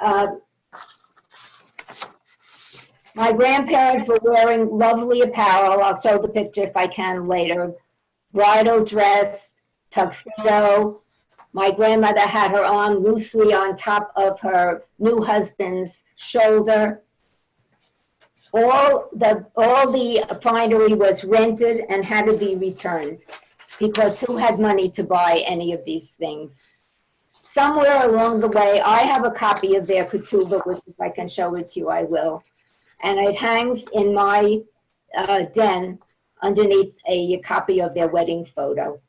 Uh, my grandparents were wearing lovely apparel. I'll show the picture if I can later. Bridal dress, tuxedo. My grandmother had her arm loosely on top of her new husband's shoulder. All the finery was rented and had to be returned because who had money to buy any of these things? Somewhere along the way, I have a copy of their ketubah, which if I can show it to you, I will. And it hangs in my den underneath a copy of their wedding photo.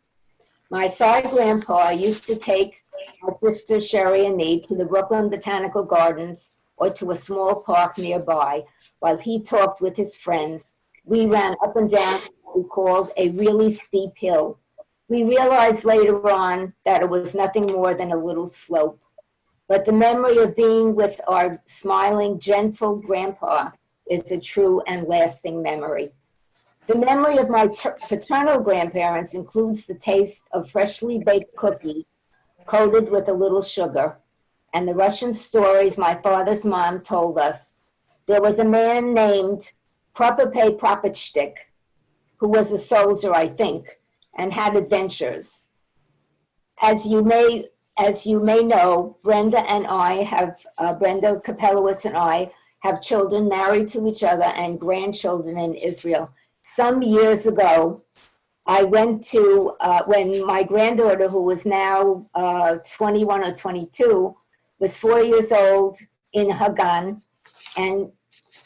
My side grandpa used to take my sister Sherry and me to the Brooklyn Botanical Gardens or to a small park nearby. While he talked with his friends, we ran up and down what we called a really steep hill. We realized later on that it was nothing more than a little slope. But the memory of being with our smiling, gentle grandpa is a true and lasting memory. The memory of my paternal grandparents includes the taste of freshly baked cookies coated with a little sugar and the Russian stories my father's mom told us. There was a man named Prokope Propachtik, who was a soldier, I think, and had adventures. As you may know, Brenda Kapelowitz and I have children married to each other and grandchildren in Israel. Some years ago, I went to, when my granddaughter, who was now 21 or 22, was 4 years old in Hagan, and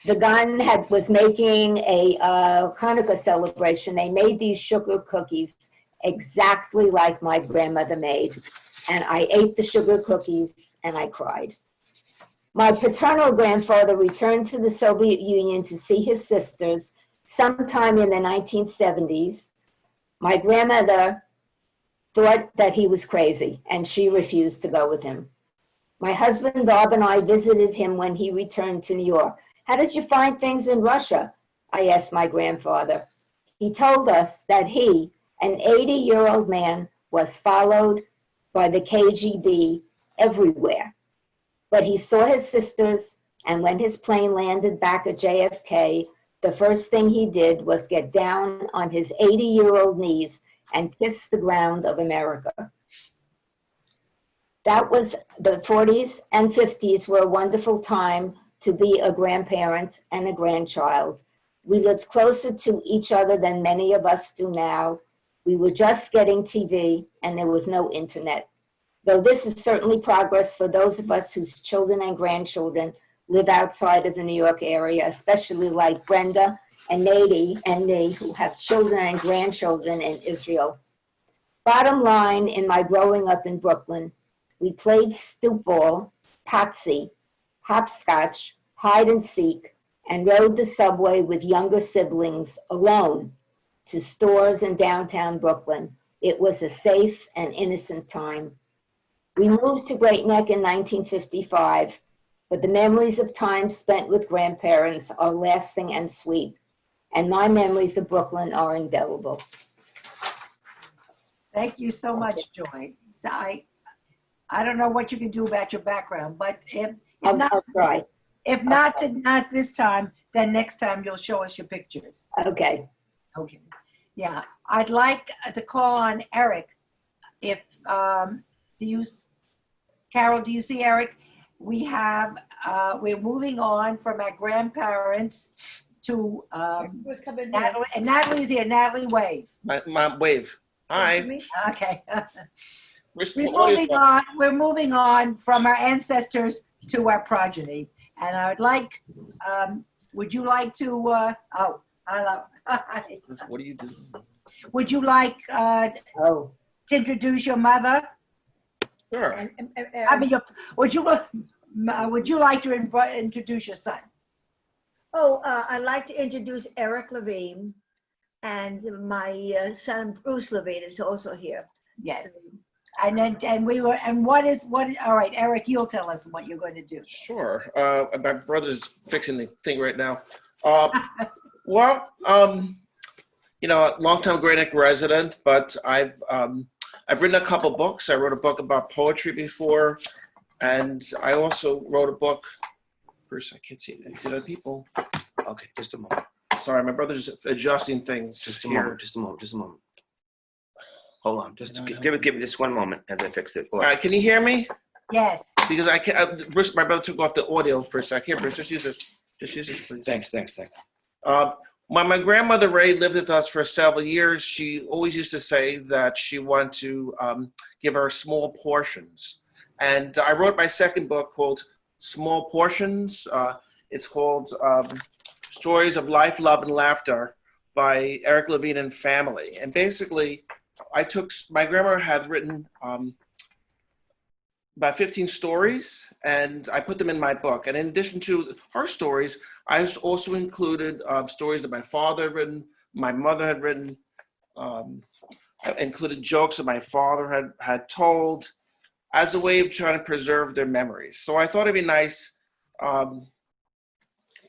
the Gan was making a Hanukkah celebration. They made these sugar cookies exactly like my grandmother made. And I ate the sugar cookies and I cried. My paternal grandfather returned to the Soviet Union to see his sisters sometime in the 1970s. My grandmother thought that he was crazy and she refused to go with him. My husband Bob and I visited him when he returned to New York. How did you find things in Russia? I asked my grandfather. He told us that he, an 80-year-old man, was followed by the KGB everywhere. But he saw his sisters, and when his plane landed back at JFK, the first thing he did was get down on his 80-year-old knees and kiss the ground of America. That was the 40s and 50s were a wonderful time to be a grandparent and a grandchild. We lived closer to each other than many of us do now. We were just getting TV and there was no internet. Though this is certainly progress for those of us whose children and grandchildren live outside of the New York area, especially like Brenda and Nady and me, who have children and grandchildren in Israel. Bottom line, in my growing up in Brooklyn, we played stoop ball, patsy, hopscotch, hide and seek, and rode the subway with younger siblings alone to stores in downtown Brooklyn. It was a safe and innocent time. We moved to Great Neck in 1955, but the memories of time spent with grandparents are lasting and sweet, and my memories of Brooklyn are indelible. Thank you so much, Joy. I don't know what you can do about your background, but I'll try. If not this time, then next time you'll show us your pictures. Okay. Okay. Yeah, I'd like to call on Eric. If Carol, do you see Eric? We're moving on from our grandparents to Natalie, and Natalie's here. Natalie, wave. My wave. Hi. Okay. We're moving on from our ancestors to our progeny. And I would like, would you like to, hello. What do you do? Would you like to introduce your mother? Sure. I mean, would you like to introduce your son? I'd like to introduce Eric Levine, and my son Bruce Levine is also here. Yes. So, all right, Eric, you'll tell us what you're going to do. Sure. My brother's fixing the thing right now. Long-time Great Neck resident, but I've written a couple books. I wrote a book about poetry before. And I also wrote a book. First, I can't see it. Did other people? Okay, just a moment. Sorry, my brother's adjusting things Just a here. moment. Just a moment. Just a moment. Hold on. Just No, no. give me just one moment as I fix it. All right, can you hear me? Yes. Because I can't. Bruce, my brother took off the audio for a sec. Here, Bruce, just use this. Just use this, please. Thanks. When my grandmother Ray lived with us for several years, she always used to say that she wanted to give her small portions. And I wrote my second book called Small Portions. It's called Stories of Life, Love, and Laughter by Eric Levine and Family. And basically, my grandma had written about 15 stories, and I put them in my book. And in addition to her stories, I also included stories that my father had written, my mother had written. I included jokes that my father had told as a way of trying to preserve their memories. So I thought it'd be nice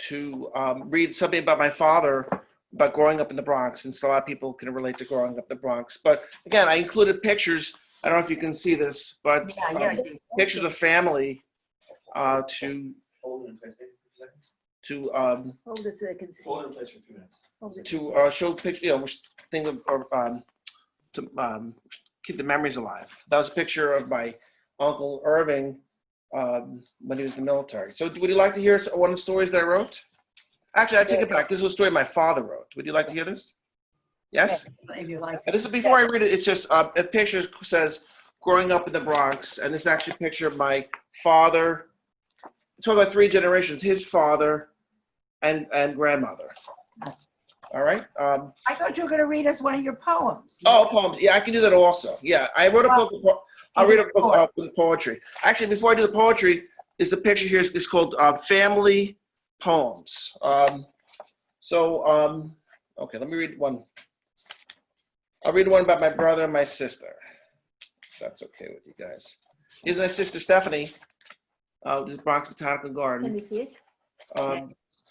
to read something about my father, about growing up in the Bronx, since a lot of people can relate to growing up in the Bronx. But again, I included pictures. I don't know if you can see this, but pictures of family to Hold it so I can see. Hold it. to show picture, thing of to keep the memories alive. That was a picture of my Uncle Irving when he was in the military. So would you like to hear one of the stories that I wrote? Actually, I take it back. This was a story my father wrote. Would you like to hear this? Yes? If you like. And this is before I read it. It's just a picture says growing up in the Bronx, and this is actually a picture of my father. Talk about 3 generations: his father and grandmother. All right. I thought you were going to read us one of your poems. Oh, poems. Yeah, I can do that also. Yeah, I wrote a book. I'll read a book with poetry. Actually, before I do the poetry, is the picture here is called Family Poems. Okay, let me read one. I'll read one about my brother and my sister. If that's okay with you guys. Here's my sister Stephanie, the Bronx Botanical Garden. Can you see it?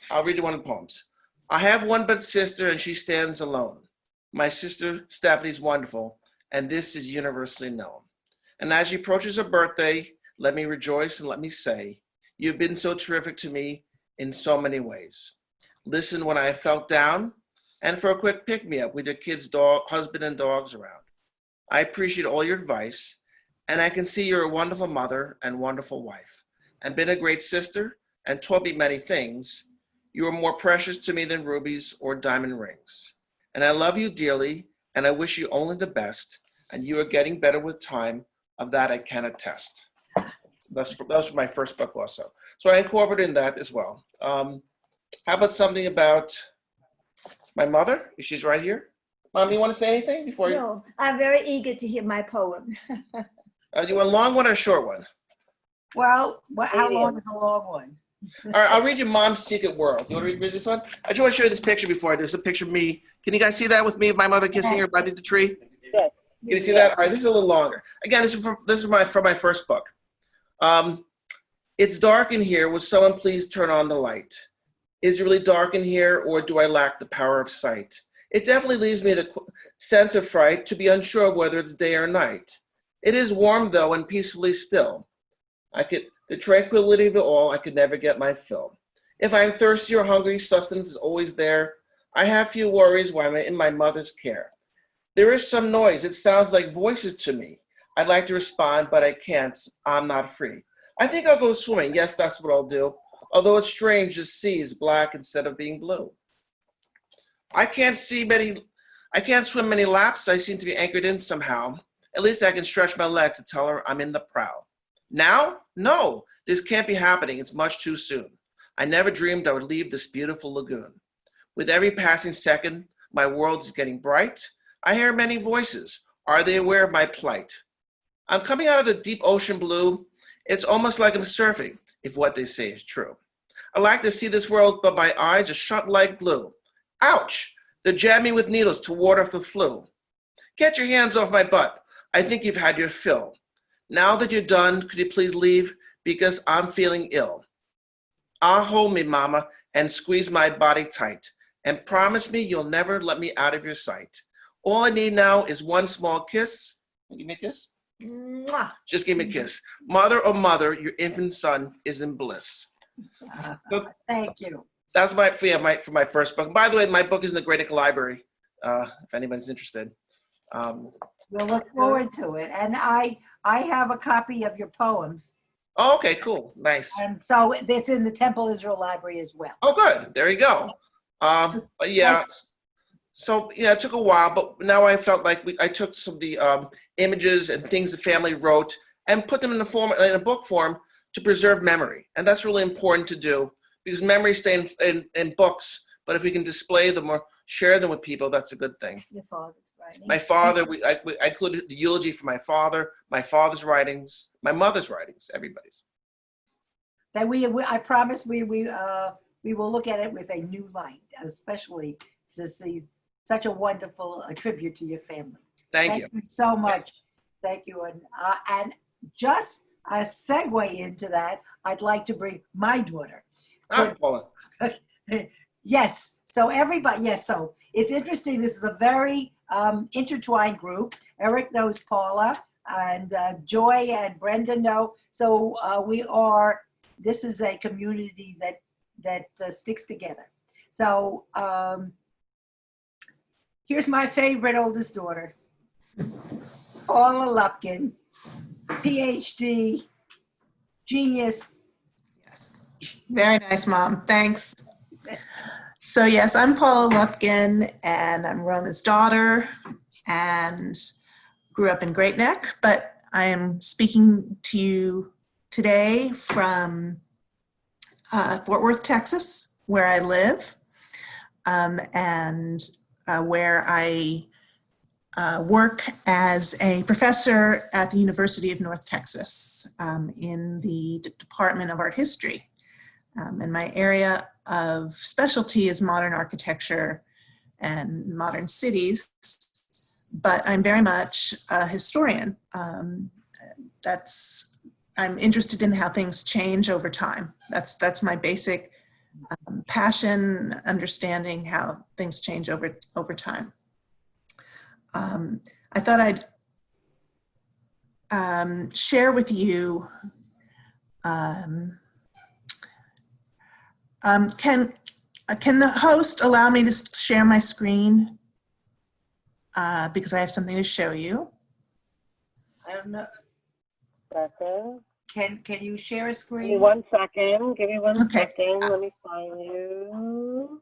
I'll read you one of the poems. I have one but sister, and she stands alone. My sister Stephanie's wonderful, and this is universally known. And as she approaches her birthday, let me rejoice and let me say, you've been so terrific to me in so many ways. Listen when I felt down, and for a quick pick-me-up with your kids, husband, and dogs around. I appreciate all your advice, and I can see you're a wonderful mother and wonderful wife, and been a great sister, and taught me many things. You are more precious to me than rubies or diamond rings. And I love you dearly, and I wish you only the best, and you are getting better with time. Of that I can attest. That was my first book also. So I incorporated in that as well. How about something about my mother? She's right here. Mom, do you want to say anything before you? No, I'm very eager to hear my poem. Do you want a long one or a short one? Well, how long is the long one? All right, I'll read you Mom's Secret World. You want to read this one? I just want to show you this picture before I do. This is a picture of me. Can you guys see that with me, my mother kissing her by the tree? Yes. Can you see that? All right, this is a little longer. Again, this is from my first book. It's dark in here. Will someone please turn on the light? Is it really dark in here, or do I lack the power of sight? It definitely leaves me the sense of fright to be unsure of whether it's day or night. It is warm, though, and peacefully still. The tranquility of it all, I could never get my fill. If I am thirsty or hungry, sustenance is always there. I have few worries while I'm in my mother's care. There is some noise. It sounds like voices to me. I'd like to respond, but I can't. I'm not free. I think I'll go swimming. Yes, that's what I'll do. Although it's strange, the sea is black instead of being blue. I can't swim many laps. I seem to be anchored in somehow. At least I can stretch my leg to tell her I'm in the prow. Now? No, this can't be happening. It's much too soon. I never dreamed I would leave this beautiful lagoon. With every passing second, my world is getting bright. I hear many voices. Are they aware of my plight? I'm coming out of the deep ocean blue. It's almost like I'm surfing, if what they say is true. I like to see this world, but my eyes are shut like glue. Ouch! They're jamming with needles to ward off the flu. Get your hands off my butt. I think you've had your fill. Now that you're done, could you please leave? Because I'm feeling ill. Hold me, mama, and squeeze my body tight. And promise me you'll never let me out of your sight. All I need now is one small kiss. Give me a kiss. Mwah. Just give me a kiss. Mother, oh mother, your infant son is in bliss. Thank you. That's for my first book. By the way, my book is in the Great Neck Library, if anybody's interested. We'll look forward to it. And I have a copy of your poems. Oh, okay, cool, nice. And so it's in the Temple Israel Library as well. Oh, good, there you go. But yeah, so yeah, it took a while, but now I felt like I took some of the images and things the family wrote and put them in a book form to preserve memory. And that's really important to do because memories stay in books, but if we can display them or share them with people, that's a good thing. Your father's writing. My father, I included the eulogy for my father's writings, my mother's writings, everybody's. That I promise we will look at it with a new light, especially to see such a wonderful tribute to your family. Thank you. Thank you so much. Thank you. And just a segue into that, I'd like to bring my daughter. Paula. Yes. So everybody, yes. So it's interesting. This is a very intertwined group. Eric knows Paula, and Joy and Brenda know. So this is a community that sticks together. So here's my favorite oldest daughter, Paula Lupkin, PhD, genius. Yes. Very nice, Mom. Thanks. So yes, I'm Paula Lupkin, and I'm Rona's daughter, and grew up in Great Neck, but I am speaking to you today from Fort Worth, Texas, where I live, and where I work as a professor at the University of North Texas in the Department of Art History. And my area of specialty is modern architecture and modern cities, but I'm very much a historian. I'm interested in how things change over time. That's my basic passion, understanding how things change over time. I thought I'd share with you. Can the host allow me to share my screen? Because I have something to show you. I don't know. Second. Can you share a Give me screen? 1 second. Give me one Okay. second. Let me find you.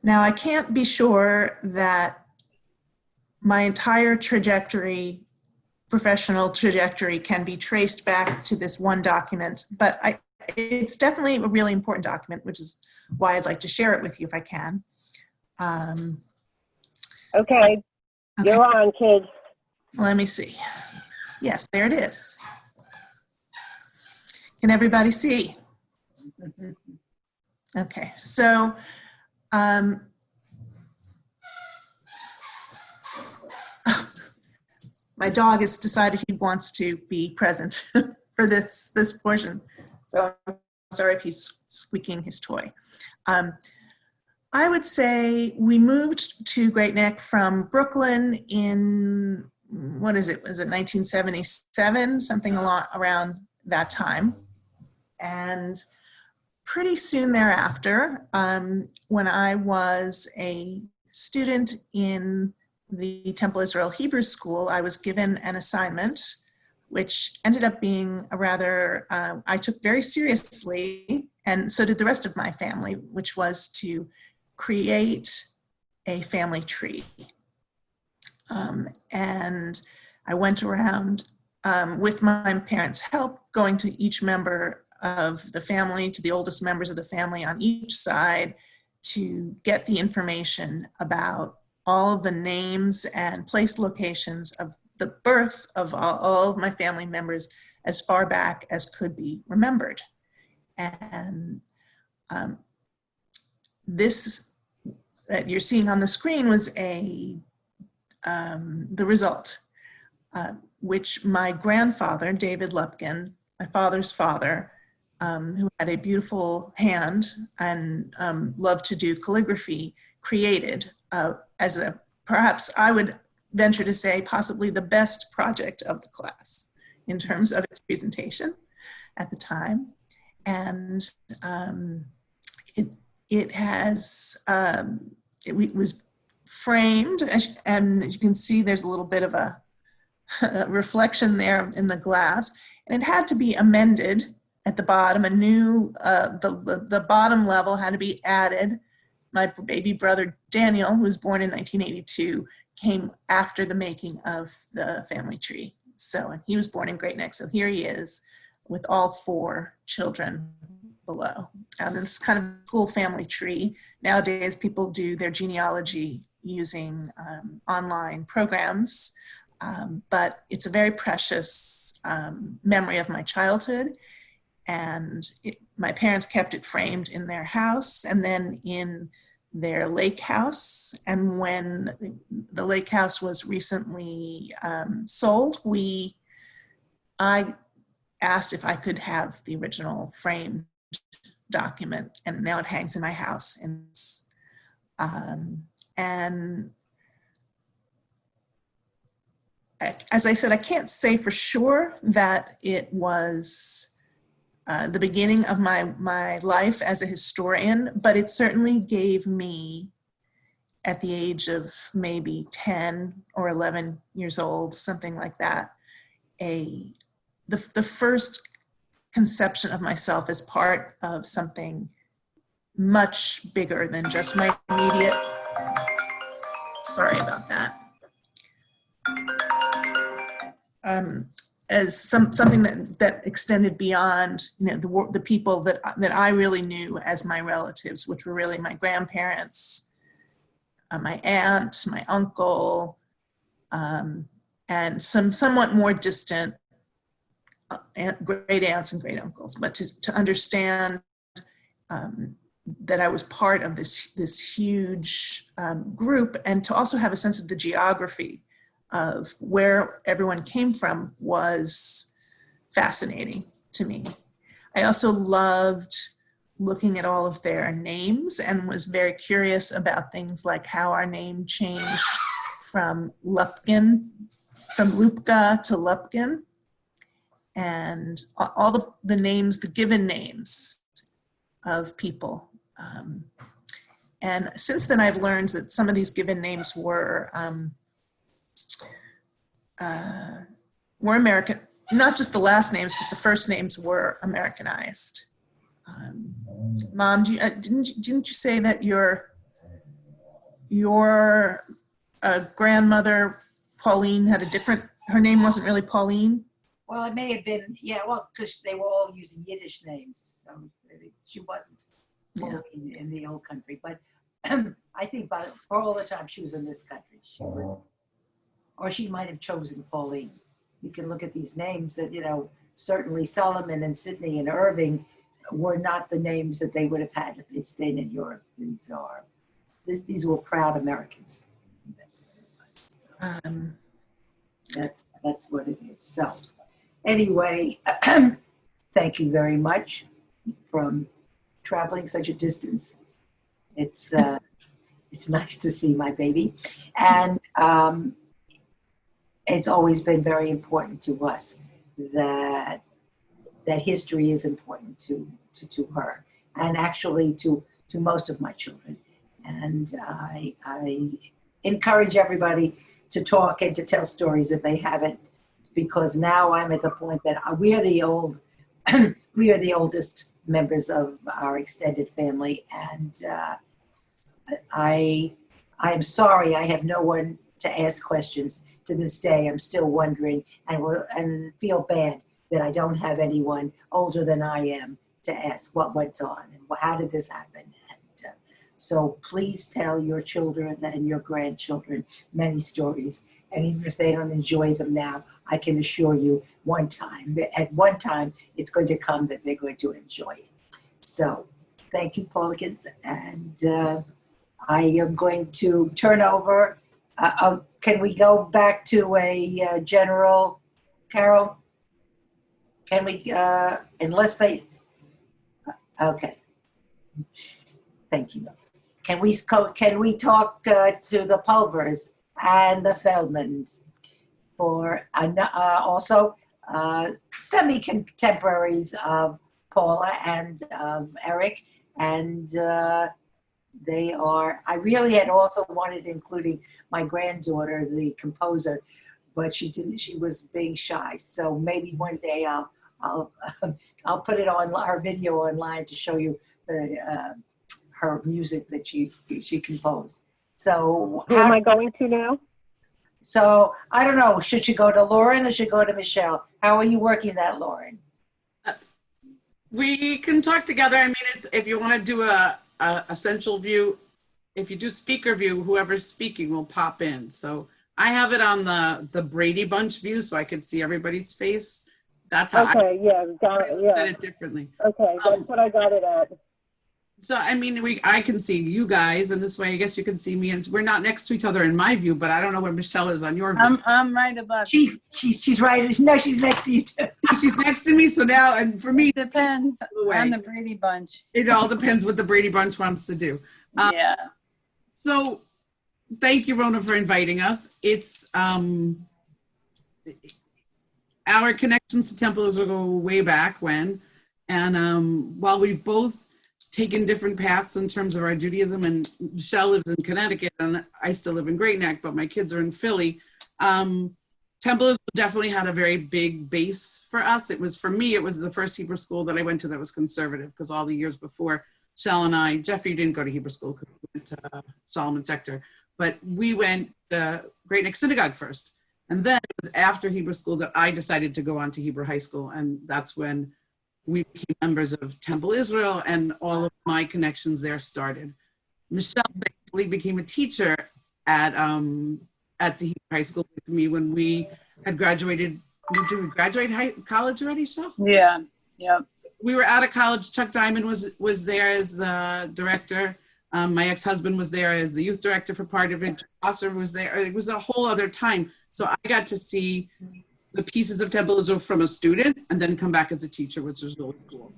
Now, I can't be sure that my entire trajectory, professional trajectory, can be traced back to this one document, but it's definitely a really important document, which is why I'd like to share it with you if I can. Okay. You're on, kid. Let me see. Yes, there it is. Can everybody see? Okay, so my dog has decided he wants to be present for this portion. So I'm sorry if he's squeaking his toy. I would say we moved to Great Neck from Brooklyn in, what is it? Was it 1977? Something around that time. And pretty soon thereafter, when I was a student in the Temple Israel Hebrew School, I was given an assignment, which ended up being a rather, I took very seriously, and so did the rest of my family, which was to create a family tree. And I went around with my parents' help, going to each member of the family, to the oldest members of the family on each side, to get the information about all of the names and place locations of the birth of all of my family members as far back as could be remembered. And this that you're seeing on the screen was the result, which my grandfather, David Lupkin, my father's father, who had a beautiful hand and loved to do calligraphy, created as a, perhaps I would venture to say, possibly the best project of the class in terms of its presentation at the time. And it was framed, and you can see there's a little bit of a reflection there in the glass, and it had to be amended at the bottom. A new, the bottom level had to be added. My baby brother Daniel, who was born in 1982, came after the making of the family tree. So, and he was born in Great Neck. So here he is with all 4 children below. And it's kind of a cool family tree. Nowadays, people do their genealogy using online programs, but it's a very precious memory of my childhood. And my parents kept it framed in their house and then in their lake house. And when the lake house was recently sold, I asked if I could have the original framed document, and now it hangs in my house. And as I said, I can't say for sure that it was the beginning of my life as a historian, but it certainly gave me, at the age of maybe 10 or 11 years old, something like that, the first conception of myself as part of something much bigger than just my immediate, sorry about that, as something that extended beyond, the people that I really knew as my relatives, which were really my grandparents, my aunt, my uncle, and some somewhat more distant great aunts and great uncles. But to understand that I was part of this huge group, and to also have a sense of the geography of where everyone came from was fascinating to me. I also loved looking at all of their names and was very curious about things like how our name changed from Lupkin, from Lupka to Lupkin, and all the names, the given names of people. And since then I've learned that some of these given names were American, not just the last names, but the first names were Americanized. Mom, didn't you say that your grandmother Pauline had a different? Her name wasn't really Pauline. Well, it may have been, yeah. Well, because they were all using Yiddish names, so she wasn't in the old country. But I think for all the time she was in this country, she would, or she might have chosen Pauline. You can look at these names that, certainly Solomon and Sydney and Irving were not the names that they would have had if they stayed in Europe. These were proud Americans. That's what it was. That's what it is. So anyway, thank you very much from traveling such a distance. It's nice to see my baby, and it's always been very important to us that history is important to her, and actually to most of my children. And I encourage everybody to talk and to tell stories if they haven't, because now I'm at the point that we are the oldest members of our extended family, and I'm sorry I have no one to ask questions. To this day, I'm still wondering and feel bad that I don't have anyone older than I am to ask what went on and how did this happen. And so please tell your children and your grandchildren many stories. And even if they don't enjoy them now, I can assure you at one time, it's going to come that they're going to enjoy it. So thank you, Paulikins. And I am going to turn over. Can we go back to a general, Carol? Can we, unless Okay. Thank you. Can we talk to the Pulvers and the Feldmans for also semi-contemporaries of Paula and of Eric, and they are. I really had also wanted including my granddaughter, the composer, but she didn't. She was being shy. So maybe one day I'll put it on our video online to show you the her music that she composed. So Who am I going to now? So I don't know. Should she go to Lauren or should go to Michelle? How are you working that, Lauren? We can talk together. I mean, it's if you want to do a central view, if you do speaker view, whoever's speaking will pop in. So I have it on the Brady Bunch view, so I could see everybody's face. That's how Okay, yeah, got it, I said yeah. it differently. Okay, that's what I got it at. So I mean, I can see you guys, and this way, I guess you can see me. And we're not next to each other in my view, but I don't know where Michelle is on your view. I'm right above. She's right. No, she's next to you too. She's next to me, so now, and for me, Depends away. on the Brady Bunch. It all depends what the Brady Bunch wants to do. Yeah. So thank you, Rona, for inviting us. It's our connections to Temple Israel go way back when, and while we've both taken different paths in terms of our Judaism, and Michelle lives in Connecticut and I still live in Great Neck, but my kids are in Philly. Temple Israel definitely had a very big base for us. It was, for me, it was the first Hebrew school that I went to that was conservative, because all the years before, Shell and I, Jeffrey didn't go to Hebrew school because we went to Solomon Schechter, but we went to Great Neck Synagogue first. And then it was after Hebrew school that I decided to go on to Hebrew high school. And that's when we became members of Temple Israel, and all of my connections there started. Michelle thankfully became a teacher at the Hebrew high school with me when we had graduated. Did we graduate college already, Michelle? Yeah. Yep. We were out of college. Chuck Diamond was there as the director. My ex-husband was there as the youth director for part of it. Osser was there. It was a whole other time. So I got to see the pieces of Temple Israel from a student and then come back as a teacher, which was really cool.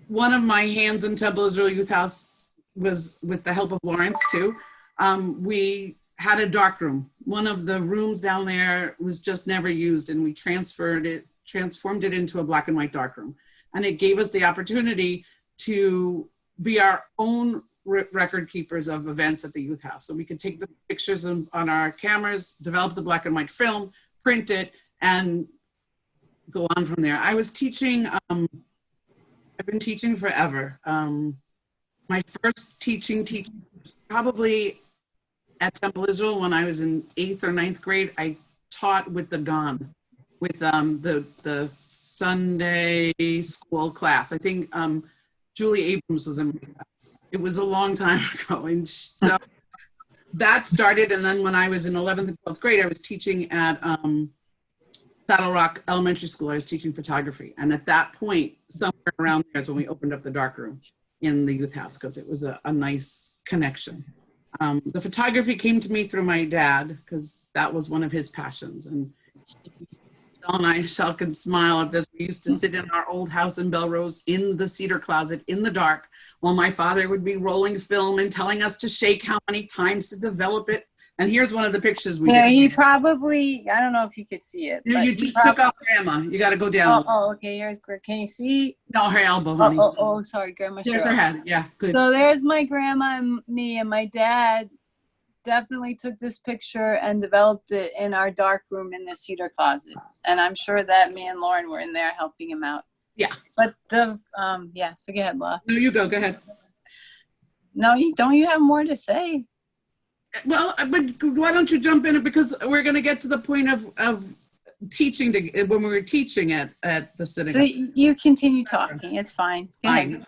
One of my hands in Temple Israel Youth House was with the help of Lawrence too. We had a dark room. One of the rooms down there was just never used, and we transformed it into a black and white dark room. And it gave us the opportunity to be our own record keepers of events at the youth house. So we could take the pictures on our cameras, develop the black and white film, print it, and go on from there. I was teaching, I've been teaching forever. My first teaching was probably at Temple Israel when I was in 8th or 9th grade. I taught with the GON, with the Sunday school class. I think Julie Abrams was in my class. It was a long time ago. And so that started. And then when I was in 11th and 12th grade, I was teaching at Saddle Rock Elementary School. I was teaching photography. And at that point, somewhere around there is when we opened up the darkroom in the youth house, because it was a nice connection. The photography came to me through my dad, because that was one of his passions. And Shell and I, Shell can smile at this. We used to sit in our old house in Belrose in the cedar closet in the dark while my father would be rolling film and telling us to shake how many times to develop it. And here's one of the pictures we did. He probably, I don't know if you could see it. You just took off Grandma. You got to go down. Oh, okay. Here's Grandma. Can you see? No, her elbow, honey. Sorry, Grandma. There's her head. Yeah, good. So there's my grandma and me, and my dad definitely took this picture and developed it in our dark room in the cedar closet. And I'm sure that me and Lauren were in there helping him out. Yeah. But so go ahead, La. No, you go ahead. No, you have more to say. Well, but why don't you jump in, because we're going to get to the point of teaching when we were teaching at the synagogue. So you continue talking. It's fine. Go ahead.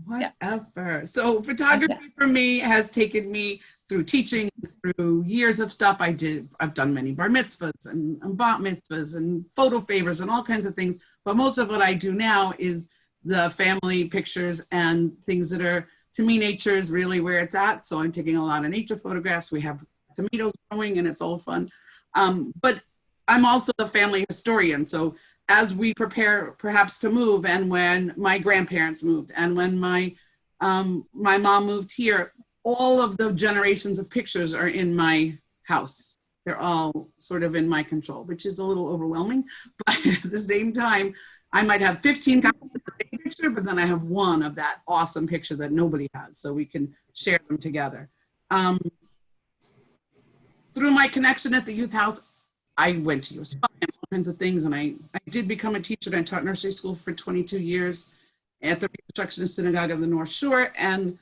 Whatever. Yeah. So photography for me has taken me through teaching, through years of stuff I did. I've done many bar mitzvahs and bat mitzvahs and photo favors and all kinds of things. But most of what I do now is the family pictures and things that are, to me, nature is really where it's at. So I'm taking a lot of nature photographs. We have tomatoes growing and it's all fun. But I'm also the family historian. So as we prepare perhaps to move, and when my grandparents moved, and when my mom moved here, all of the generations of pictures are in my house. They're all sort of in my control, which is a little overwhelming. But at the same time, I might have 15 copies of the same picture, but then I have one of that awesome picture that nobody has, so we can share them together. Through my connection at the youth house, I went to USP and all kinds of things, and I did become a teacher, and I taught nursery school for 22 years at the Reconstructionist Synagogue of the North Shore, and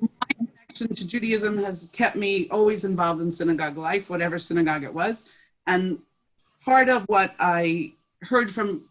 my connection to Judaism has kept me always involved in synagogue life, whatever synagogue it was. And part of what I heard from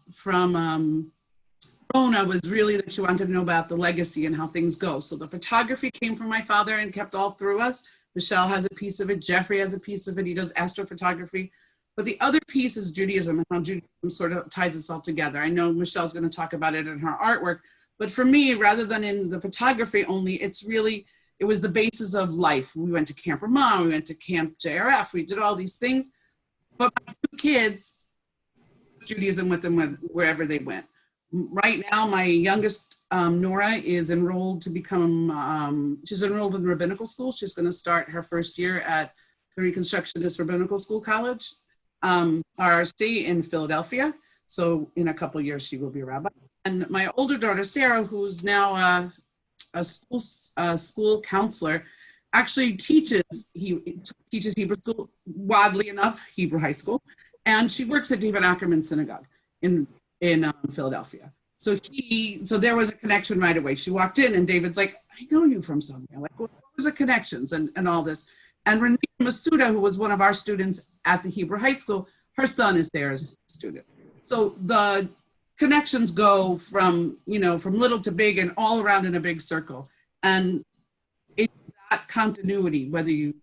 Rona was really that she wanted to know about the legacy and how things go. So the photography came from my father and kept all through us. Michelle has a piece of it. Jeffrey has a piece of it. He does astrophotography. But the other piece is Judaism, and how Judaism sort of ties us all together. I know Michelle's going to talk about it in her artwork, but for me, rather than in the photography only, it was the basis of life. We went to Camp Ramah, we went to Camp JRF, we did all these things. But my two kids, Judaism with them wherever they went. Right now, my youngest, Nora, is enrolled to become, she's enrolled in rabbinical school. She's going to start her first year at the Reconstructionist Rabbinical School College, RRC in Philadelphia. So in a couple of years, she will be a rabbi. And my older daughter, Sarah, who's now a school counselor, actually teaches Hebrew school, oddly enough, Hebrew high school. And she works at David Ackerman Synagogue in Philadelphia. So there was a connection right away. She walked in and David's like, I know you from somewhere. Like, what was the connections and all this? And Renee Masuda, who was one of our students at the Hebrew high school, her son is Sarah's student. So the connections go from little to big and all around in a big circle. And it's that continuity, whether you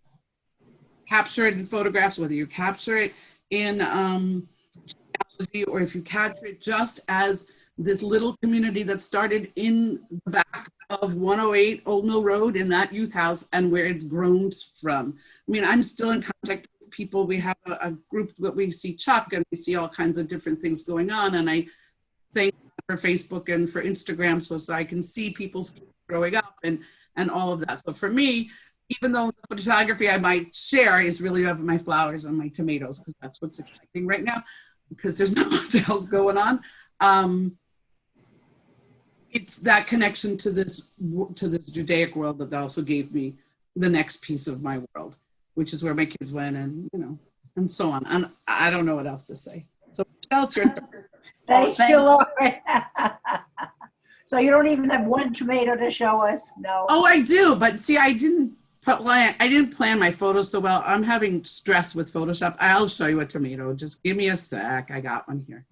capture it in photographs, whether you capture it in genealogy, or if you capture it just as this little community that started in the back of 108 Old Mill Road in that youth house and where it's grown from. I mean, I'm still in contact with people. We have a group that we see Chuck, and we see all kinds of different things going on. And I thank for Facebook and for Instagram so I can see people's growing up and all of that. So for me, even though the photography I might share is really of my flowers and my tomatoes, because that's what's exciting right now, because there's not much else going on. It's that connection to this Judaic world that also gave me the next piece of my world, which is where my kids went, and and so on. And I don't know what else to say. So Michelle, Thank you, Lauren. So you don't even have one tomato to show us? No. Oh, I do, but see, I didn't plan my photos so well. I'm having stress with Photoshop. I'll show you a tomato. Just give me a sec. I got one here.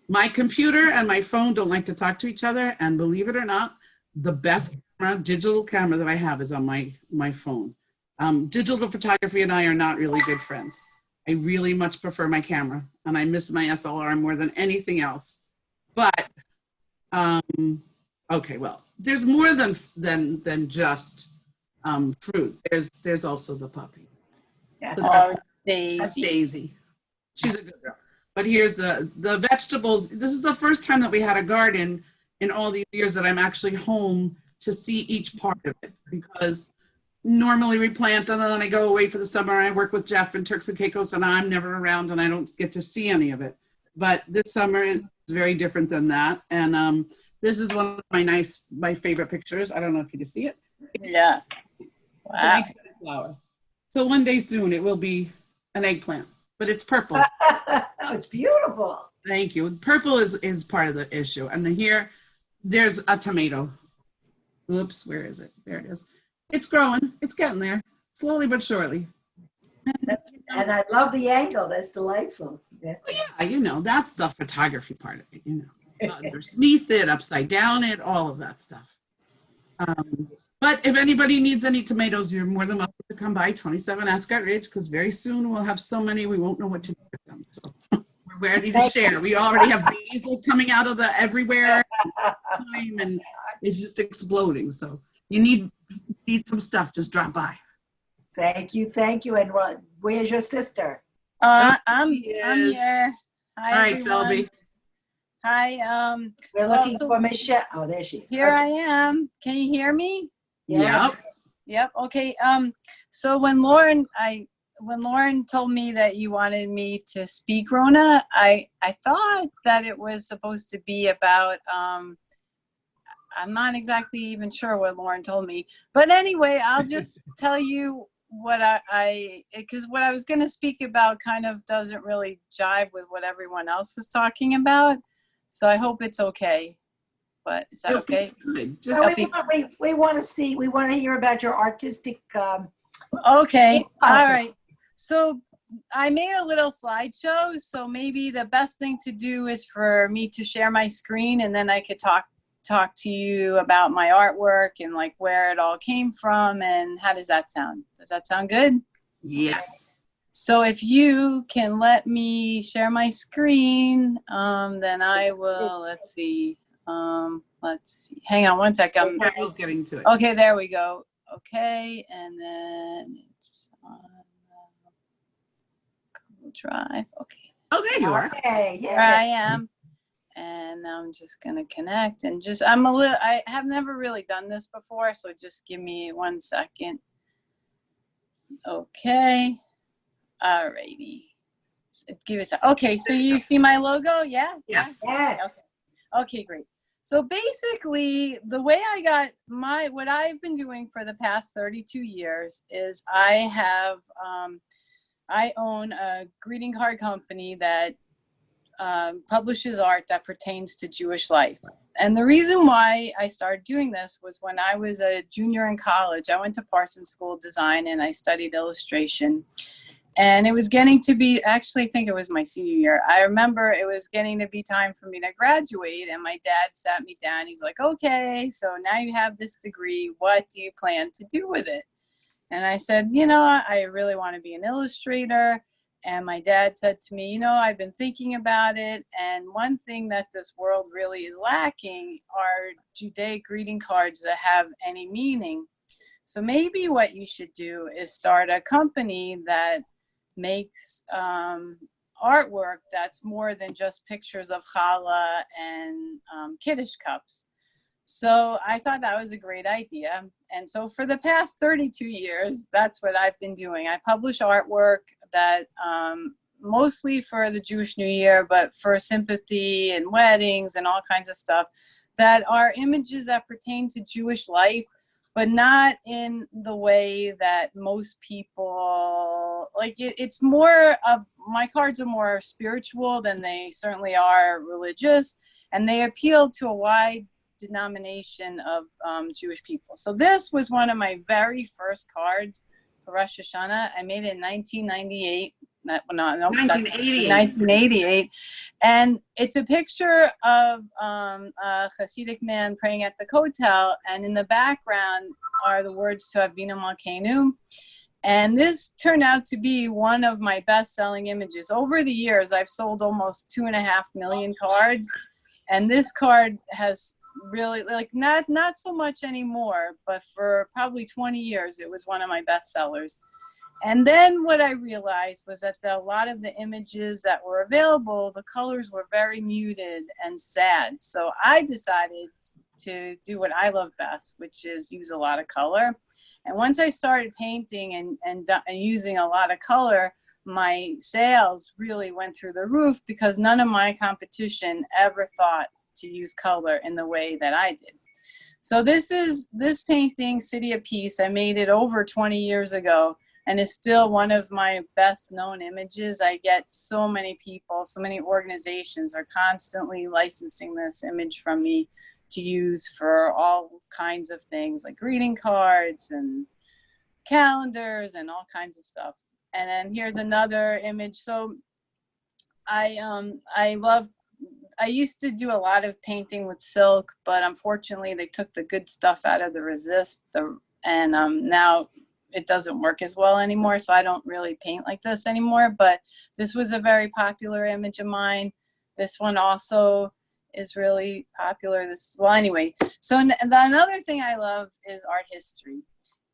My computer and my phone don't like to talk to each other, and believe it or not, the best digital camera that I have is on my phone. Digital photography and I are not really good friends. I really much prefer my camera, and I miss my SLR more than anything else. But okay, well, there's more than just fruit. There's also the puppy. Yeah. So that's Daisy. She's a good girl. But here's the vegetables. This is the first time that we had a garden in all these years that I'm actually home to see each part of it, because normally we plant and then I go away for the summer. I work with Jeff in Turks and Caicos and I'm never around and I don't get to see any of it. But this summer is very different than that. And this is one of my favorite pictures. I don't know if you can see it. Yeah. Wow. It's an eggplant. So one day soon it will be an eggplant, but it's purple. It's beautiful. Thank you. Purple is part of the issue. And then here, there's a tomato. Oops, where is it? There it is. It's growing. It's getting there, slowly but surely. And I love the angle. That's delightful. Yeah. Well, yeah, that's the photography part of it, Underneath it, upside down it, all of that stuff. But if anybody needs any tomatoes, you're more than welcome to come by 27 Ascot Ridge, because very soon we'll have so many we won't know what to do with them. So we're ready to share. We already have basil coming out of the everywhere, and it's just exploding. So you need some stuff, just drop by. Thank you. And where's your sister? I'm here. Hi, All right, everyone. Shelby. Hi. We're Well, looking so for Michelle. Oh, there she is. here I Okay. am. Can you hear me? Yes. Yep. Yep. Okay. So when Lauren told me that you wanted me to speak, Rona, I thought that it was supposed to be about I'm not exactly even sure what Lauren told me, but anyway, I'll just tell you what because what I was going to speak about kind of doesn't really jive with what everyone else was talking about. So I hope it's okay. But is that Nope, okay? it's good. So Just we want to see, we want to hear about your artistic. Okay. All Awesome. right. So I made a little slideshow. So maybe the best thing to do is for me to share my screen, and then I could talk to you about my artwork and like where it all came from. And how does that sound? Does that sound good? yes. So if you can let me share my screen, then I will. Let's see. Hang on one sec. Carol's getting to it. Okay, there we go. Okay, and then it's on Google Drive. Okay, Oh, there you are. Okay, here yeah. I am. And now I'm just gonna connect and I have never really done this before, so just give me 1 second. Okay. Alrighty. Give us okay, so you see my logo? Yeah? Yes. Yes. Okay, great. So basically, the way I got what I've been doing for the past 32 years is I own a greeting card company that publishes art that pertains to Jewish life. And the reason why I started doing this was when I was a junior in college. I went to Parsons School of Design and I studied illustration. And it was getting to be, actually, I think it was my senior year. I remember it was getting to be time for me to graduate. And my dad sat me down. He's like, okay, so now you have this degree. What do you plan to do with it? And I said, I really want to be an illustrator. And my dad said to me, I've been thinking about it. And one thing that this world really is lacking are Judaic greeting cards that have any meaning. So maybe what you should do is start a company that makes artwork that's more than just pictures of challah and Kiddush cups. So I thought that was a great idea. And so for the past 32 years, that's what I've been doing. I publish artwork that mostly for the Jewish New Year, but for sympathy and weddings and all kinds of stuff that are images that pertain to Jewish life, but not in the way that most people like. It's more of, my cards are more spiritual than they certainly are religious, and they appeal to a wide denomination of Jewish people. So this was one of my very first cards for Rosh Hashanah. I made it in 1998. 1988. And it's a picture of a Hasidic man praying at the Kotel, and in the background are the words to Avinu Malkeinu. And this turned out to be one of my best-selling images. Over the years, I've sold almost 2.5 million cards, and this card has really, like, not so much anymore, but for probably 20 years, it was one of my best sellers. And then what I realized was that a lot of the images that were available, the colors were very muted and sad. So I decided to do what I love best, which is use a lot of color. And once I started painting and using a lot of color, my sales really went through the roof, because none of my competition ever thought to use color in the way that I did. So this painting, City of Peace, I made it over 20 years ago, and it's still one of my best known images. I get so many people, so many organizations are constantly licensing this image from me to use for all kinds of things, like greeting cards and calendars and all kinds of stuff. And then here's another image. So I used to do a lot of painting with silk, but unfortunately they took the good stuff out of the resist, and now it doesn't work as well anymore. So I don't really paint like this anymore, but this was a very popular image of mine. This one also is really popular. Anyway, so another thing I love is art history.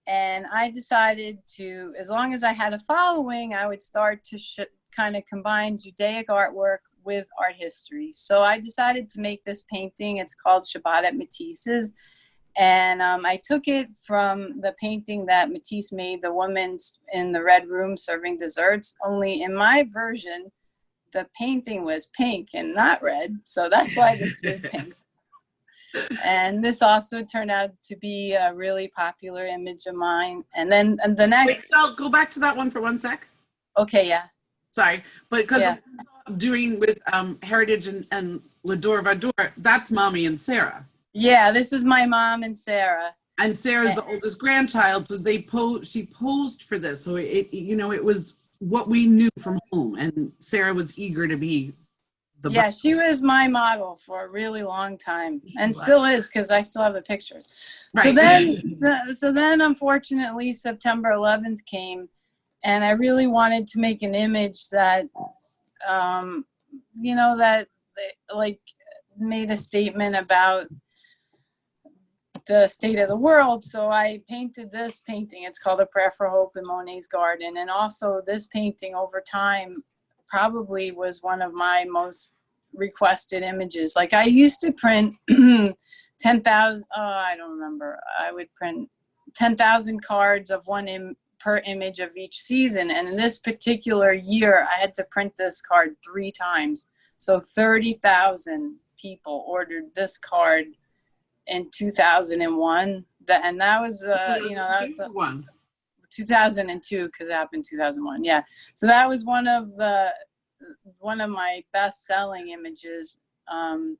And I decided to, as long as I had a following, I would start to kind of combine Judaic artwork with art history. So I decided to make this painting. It's called Shabbat at Matisse's. And I took it from the painting that Matisse made, the woman in the red room serving desserts. Only in my version, the painting was pink and not red. So that's why this was pink. And this also turned out to be a really popular image of mine. And then the next. Wait, Sal, go back to that one for 1 sec. Okay, yeah. Sorry, but because Yeah. doing with Heritage and Lador Vador, that's Mommy and Sarah. Yeah, this is my mom and Sarah. And Sarah's the oldest grandchild, so she posed for this. So it was what we knew from home, and Sarah was eager to be the Yeah, she was my model for a really long time, and still is, because I still have the pictures. Right. So then unfortunately September 11th came, and I really wanted to make an image that that like made a statement about the state of the world. So I painted this painting. It's called A Prayer for Hope in Monet's Garden. And also this painting over time probably was one of my most requested images. Like I used to print 10,000, I don't remember. I would print 10,000 cards of per image of each season. And in this particular year, I had to print this card 3 times. So 30,000 people ordered this card in 2001, and that was that was one. 2002, because it happened in 2001. Yeah, so that was one of my best-selling images, and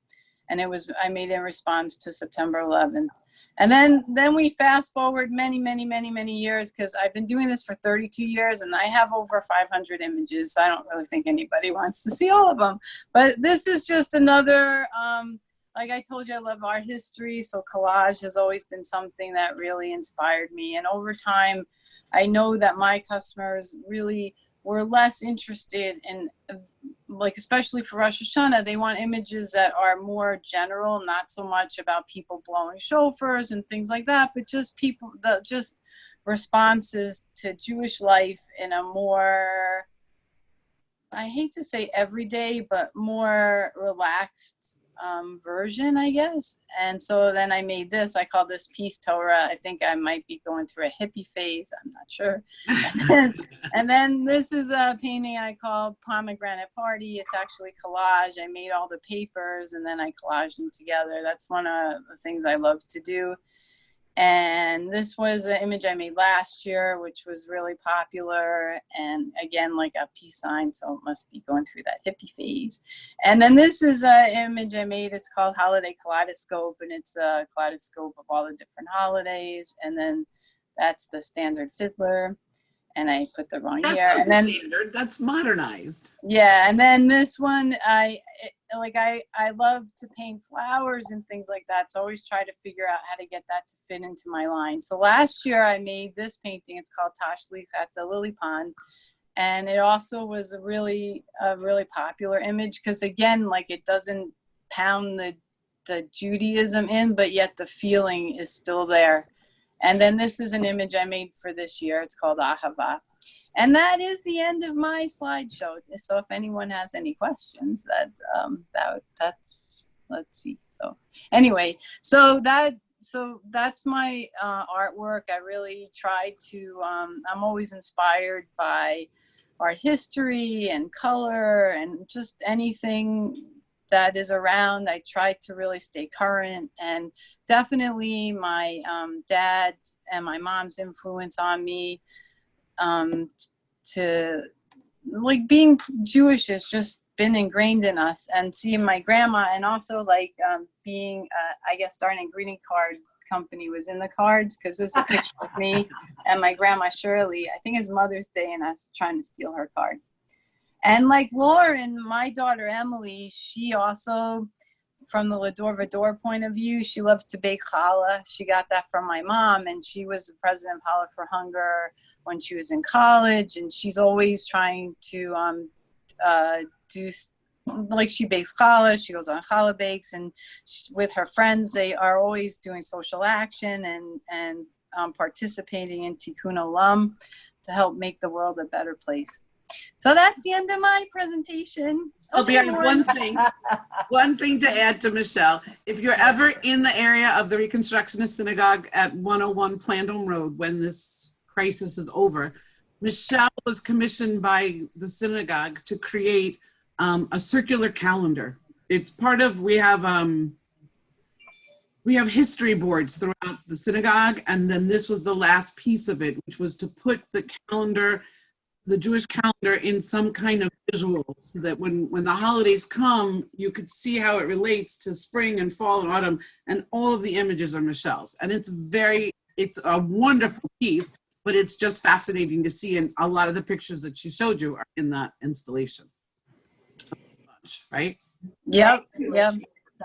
I made it in response to September 11th. And then we fast forward many years, because I've been doing this for 32 years, and I have over 500 images. So I don't really think anybody wants to see all of them, but this is just another. Like I told you, I love art history, so collage has always been something that really inspired me. And over time, I know that my customers really were less interested in, like, especially for Rosh Hashanah, they want images that are more general, not so much about people blowing shofars and things like that, but just just responses to Jewish life in a more, I hate to say everyday, but more relaxed version, I guess. And so then I made this. I call this Peace Torah. I think I might be going through a hippie phase. I'm not sure. And then this is a painting I call Pomegranate Party. It's actually collage. I made all the papers and then I collaged them together. That's one of the things I love to do. And this was an image I made last year, which was really popular. And again, like a peace sign, so it must be going through that hippie phase. And then this is an image I made. It's called Holiday Kaleidoscope, and it's a kaleidoscope of all the different holidays. And then that's the standard fiddler. And I put the wrong year. And then standard. That's modernized. Yeah, and then this one, I love to paint flowers and things like that. So I always try to figure out how to get that to fit into my line. So last year I made this painting. It's called Tashlich at the Lily Pond. And it also was a really popular image because, again, like, it doesn't pound the Judaism in, but yet the feeling is still there. And then this is an image I made for this year. It's called Ahava. And that is the end of my slideshow. So if anyone has any questions, that's, let's see. So anyway, so that's my artwork. I really try to, I'm always inspired by art history and color and just anything that is around. I try to really stay current, and definitely my dad and my mom's influence on me to, like, being Jewish has just been ingrained in us, and seeing my grandma, and also like being I guess starting a greeting card company was in the cards, because there's a picture of me and my grandma Shirley. I think it's Mother's Day, and I was trying to steal her card. And like Lauren, my daughter Emily, she also, from the Lador Vador point of view, she loves to bake challah. She got that from my mom, and she was the president of Challah for Hunger when she was in college, and she's always trying to do, like, she bakes challah, she goes on challah bakes, and with her friends, they are always doing social action and participating in Tikkun Olam to help make the world a better place. So that's the end of my presentation. I have one thing to add to Michelle. If you're ever in the area of the Reconstructionist Synagogue at 101 Plandome Road when this crisis is over, Michelle was commissioned by the synagogue to create a circular calendar. It's part of, we have history boards throughout the synagogue, and then this was the last piece of it, which was to put the calendar, the Jewish calendar, in some kind of visual, so that when the holidays come, you could see how it relates to spring and fall and autumn, and all of the images are Michelle's. And it's a wonderful piece, but it's just fascinating to see, and a lot of the pictures that she showed you are in that installation. Right? Yep.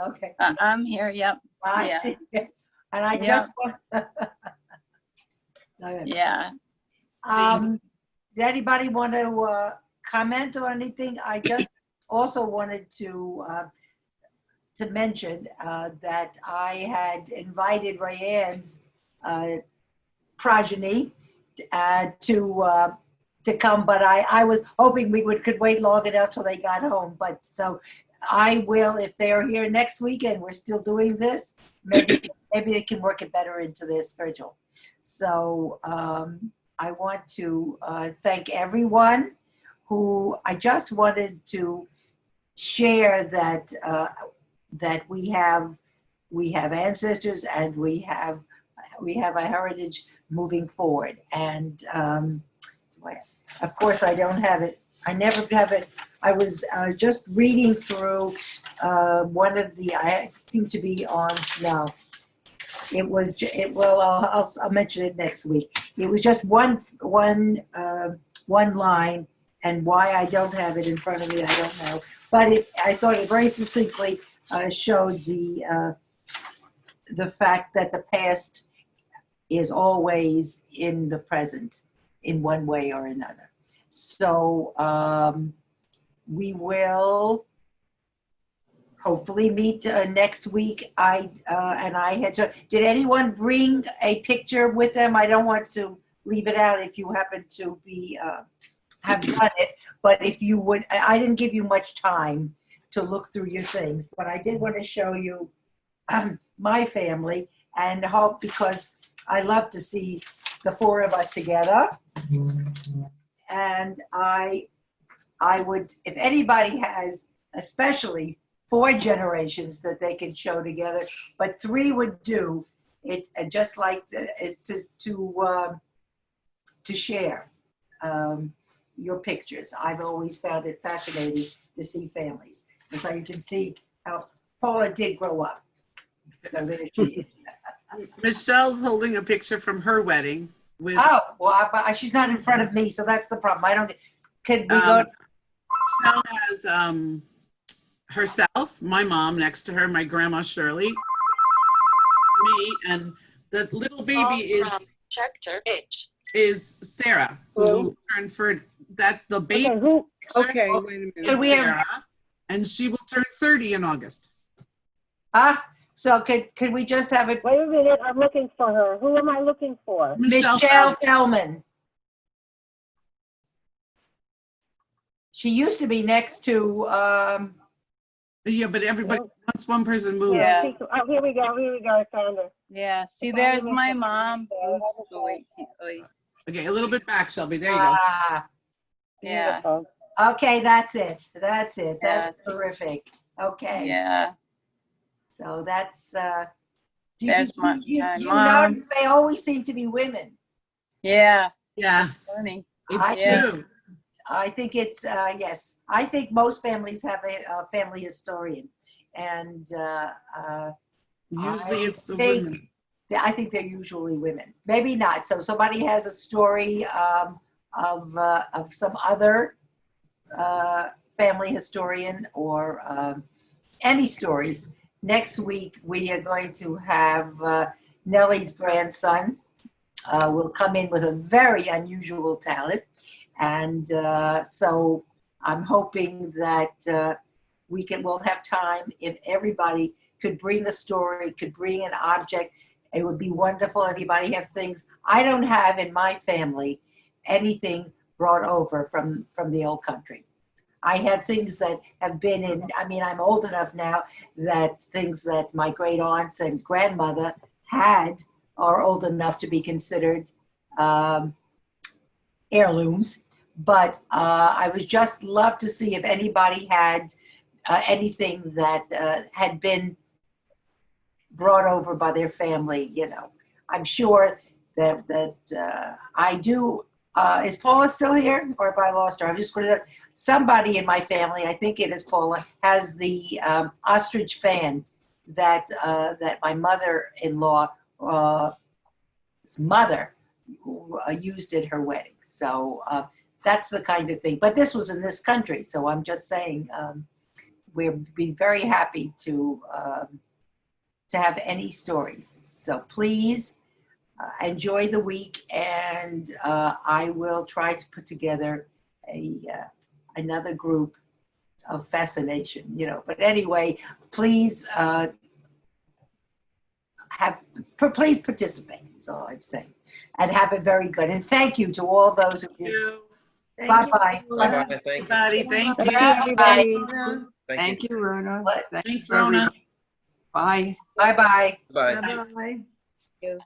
Okay. I'm here. Yep. Bye. Yeah. And I just want. Yeah. Did anybody want to comment or anything? I just also wanted to mention that I had invited Rayanne's progeny to come, but I was hoping we could wait long enough till they got home. But so I will, if they're here next weekend, we're still doing this. Maybe they can work it better into their schedule. So I want to thank everyone who, I just wanted to share that that we have ancestors and we have a heritage moving forward. And of course, I don't have it. I never have it. I was just reading through one of the, I seem to be on now. It was, well, I'll mention it next week. It was just one line, and why I don't have it in front of me, I don't know. But I thought it very succinctly showed the fact that the past is always in the present in one way or another. So we will hopefully meet next week. Did anyone bring a picture with them? I don't want to leave it out if you happen to be have done it, but if you would, I didn't give you much time to look through your things, but I did want to show you my family, and hope, because I love to see the four of us together. And I would, if anybody has, especially 4 generations that they can show together, but 3 would do it. Just like to share your pictures. I've always found it fascinating to see families, and so you can see how Paula did grow up. So there she is. Michelle's holding a picture from her wedding with. Oh, well, she's not in front of me, so that's the problem. I don't. Could we go? Michelle has herself, my mom next to her, my grandma Shirley, me, and the little baby is Sarah, who turned for that the baby. Okay, wait a minute. Sarah, and she will turn 30 in August. So could we just have it? Wait a minute, I'm looking for her. Who am I looking for? Michelle Fellman. She used to be next to. Yeah, but everybody, once one person moves. Yeah. Oh, here we go, I found her. Yeah. See, there's my mom. Oops. Oh, wait. Okay, a little bit back, Shelby. There you go. Yeah. Beautiful. Okay, that's it. That's Yeah. terrific. Okay. Yeah. So that's. There's my you mom. notice they always seem to be women. Yeah. Yes, Funny. it's Yeah. true. I think it's yes. I think most families have a family historian, and Usually it's the think- women. I think they're usually women. Maybe not. So somebody has a story of some other family historian or any stories. Next week we are going to have Nellie's grandson will come in with a very unusual talent. And so I'm hoping that we'll have time. If everybody could bring a story, could bring an object, it would be wonderful. Anybody have things? I don't have in my family anything brought over from the old country. I have things that have been in, I mean, I'm old enough now that things that my great aunts and grandmother had are old enough to be considered heirlooms. But I would just love to see if anybody had anything that had been brought over by their family, you know. I'm sure that I do. Is Paula still here, or have I lost her? I'm just going to. Somebody in my family, I think it is Paula, has the ostrich fan that that my mother-in-law's mother used at her wedding. So that's the kind of thing. But this was in this country, so I'm just saying we've been very happy to have any stories. So please enjoy the week, and I will try to put together another group of fascination, you know. But anyway, please please participate. That's all I'm saying, and have it very good. And thank you to all those who did. Thank Bye you, bye. Paula. Bye-bye. Thank you. Everybody, thank Thank you. you, everybody. Rona. Thank you. Thank you, Rona. What? Thanks, Rona. Bye. Bye bye. Bye. Bye-bye.